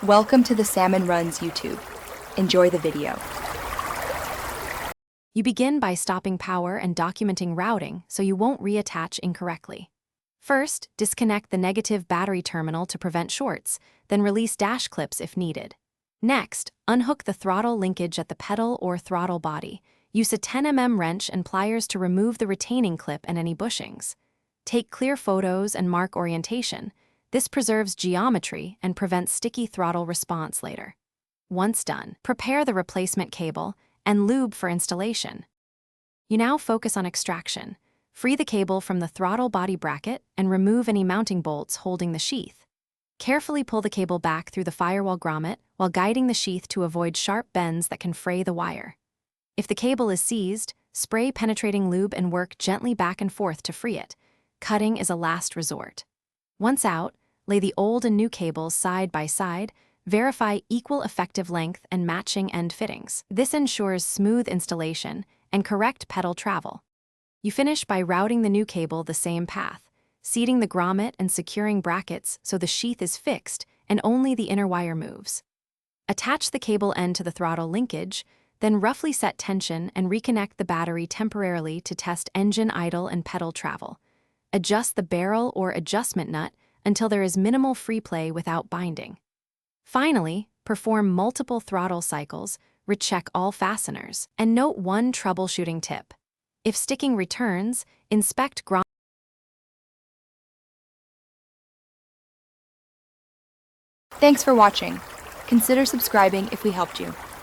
Welcome to the Salmon Runs YouTube. Enjoy the video. You begin by stopping power and documenting routing so you won't reattach incorrectly. First, disconnect the negative battery terminal to prevent shorts, then release dash clips if needed. Next, unhook the throttle linkage at the pedal or throttle body. Use a 10 mm wrench and pliers to remove the retaining clip and any bushings. Take clear photos and mark orientation. This preserves geometry and prevents sticky throttle response later. Once done, prepare the replacement cable and lube for installation. You now focus on extraction. Free the cable from the throttle body bracket and remove any mounting bolts holding the sheath. Carefully pull the cable back through the firewall grommet while guiding the sheath to avoid sharp bends that can fray the wire. If the cable is seized, spray penetrating lube and work gently back and forth to free it. Cutting is a last resort. Once out, lay the old and new cables side by side, verify equal effective length and matching end fittings. This ensures smooth installation and correct pedal travel. You finish by routing the new cable the same path, seating the grommet and securing brackets so the sheath is fixed and only the inner wire moves. Attach the cable end to the throttle linkage, then roughly set tension and reconnect the battery temporarily to test engine idle and pedal travel. Adjust the barrel or adjustment nut until there is minimal free play without binding. Finally, perform multiple throttle cycles, recheck all fasteners, and note one troubleshooting tip. If sticking returns, inspect grommet. Thanks for watching. Consider subscribing if we helped you.